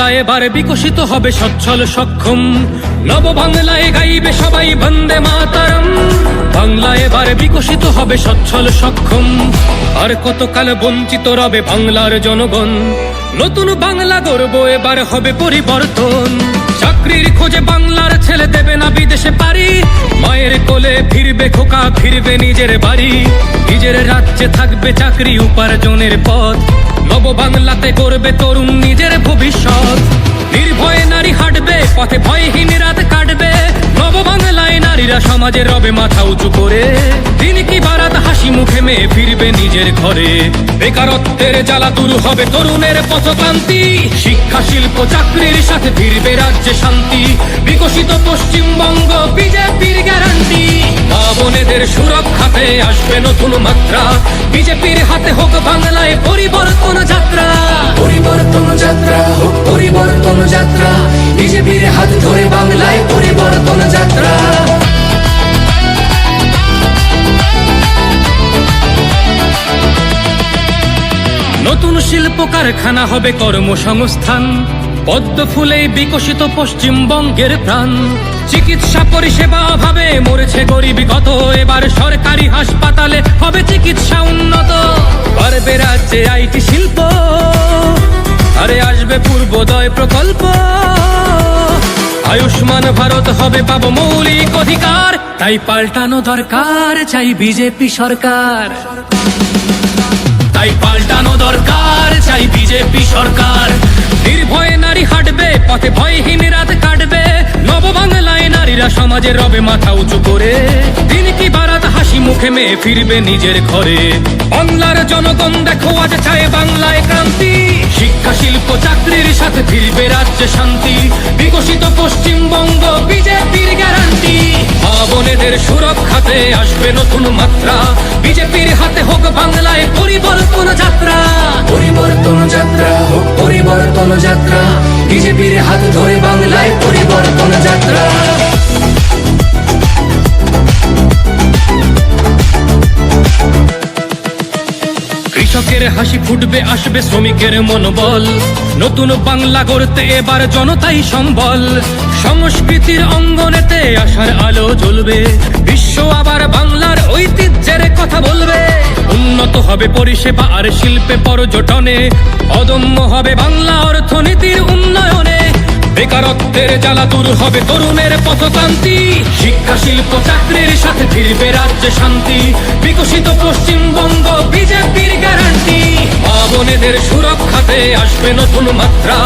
বাংলা এবার বিকশিত হবে সচ্ছল সক্ষম, নব বাংলায় গাইবে সবাই বন্দে মাতরম। বাংলা এবার বিকশিত হবে সচ্ছল সক্ষম, আর কতকাল বঞ্চিত রবে বাংলার জনগণ। নতুন বাংলা গর্ব এবার হবে পরিবর্তন। চাকরির খোঁজে বাংলার ছেলে দেবে না বিদেশে পারি, মায়ের কোলে ফিরবে খোকা, ফিরবে নিজের বাড়ি। নিজের রাজ্যে থাকবে চাকরি উপার্জনের পথ, নব বাংলাতে করবে তরুণ নিজের ভবিষ্যৎ। নির্ভয়ে নারী হাঁটবে পথে, ভয়হীন রাত কাটবে। নব বাংলায় নারীরা সমাজে রবে মাথা উঁচু করে, দিন কি বারাত হাসি মুখে মেয়ে ফিরবে নিজের ঘরে। বেকারত্বের জ্বালা দূর হবে তরুণের পথক্রান্তি, শিক্ষা শিল্প চাকরির সাথে ফিরবে রাজ্যে শান্তি। বিকশিত পশ্চিমবঙ্গ বিজেপির গ্যারান্টি, মা বোনেদের সুরক্ষাতে আসবে নতুন মাত্রা। বিজেপির হাতে হোক বাংলায় পরিবর্তন যাত্রা। পরিবর্তন যাত্রা হোক পরিবর্তন যাত্রা, বিজেপির হাত ধরে বাংলায় পরিবর্তন যাত্রা। নতুন শিল্প কারখানা হবে কর্মসংস্থান, পদ্ম ফুলেই বিকশিত পশ্চিমবঙ্গের প্রাণ। চিকিৎসা পরিষেবা অভাবে মরেছে গরিবী কত, এবার সরকারি হাসপাতালে হবে চিকিৎসা উন্নত। বাড়বে রাজ্যে আইটি শিল্প, আরে আসবে পূর্বোদয় প্রকল্প। আয়ুষ্মান ভারত হবে পাবো মৌলিক অধিকার, তাই পাল্টানো দরকার চাই বিজেপি সরকার। তাই পাল্টানো দরকার চাই বিজেপি সরকার। নির্ভয়ে নারী হাঁটবে পথে, ভয়হীন রাত কাটবে। নব বাংলায় নারীরা সমাজে রবে মাথা উঁচু করে, দিন কি বারাত হাসি মুখে মেয়ে ফিরবে নিজের ঘরে। বাংলার জনগণ দেখো আজ চায় বাংলায় ক্রান্তি, শিক্ষা শিল্প চাকরির সাথে ফিরবে রাজ্যে শান্তি। বিকশিত পশ্চিমবঙ্গ বিজেপির গ্যারান্টি, মা বোনেদের সুরক্ষাতে আসবে নতুন মাত্রা। বিজেপির হাতে হোক বাংলায় পরিবর্তন যাত্রা। পরিবর্তন যাত্রা হোক পরিবর্তন যাত্রা, বিজেপির হাত ধরে বাংলায় পরিবর্তন যাত্রা। কৃষকের হাসি ফুটবে, আসবে শ্রমিকের মনোবল। নতুন বাংলা গড়তে এবার জনতাই সম্বল। সংস্কৃতির অঙ্গনেতে আশার আলো জ্বলবে, বিশ্ব আবার বাংলার ঐতিহ্যের কথা বলবে। উন্নত হবে পরিষেবা আর শিল্পে পর্যটনে, অদম্য হবে বাংলা অর্থনীতির উন্নয়নে। বেকারত্বের জ্বালা দূর হবে তরুণের পথক্রান্তি, শিক্ষা শিল্প চাকরির সাথে ফিরবে রাজ্যে শান্তি। বিকশিত পশ্চিমবঙ্গ বিজেপির গ্যারান্টি, মা বোনেদের সুরক্ষাতে আসবে নতুন মাত্রা।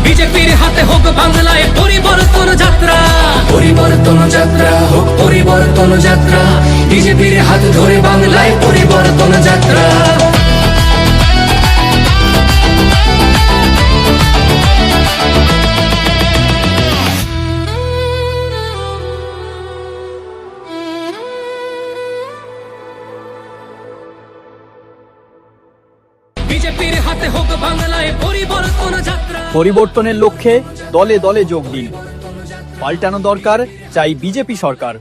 বিজেপির হাতে হোক বাংলায় পরিবর্তন যাত্রা। পরিবর্তন যাত্রা হোক পরিবর্তন যাত্রা, বিজেপির হাত ধরে বাংলায় পরিবর্তন যাত্রা। বিজেপির হাতে হোক বাংলায় পরিবর্তন যাত্রা। পরিবর্তনের লক্ষ্যে দলে দলে যোগ দিন। পাল্টানো দরকার চাই বিজেপি সরকার।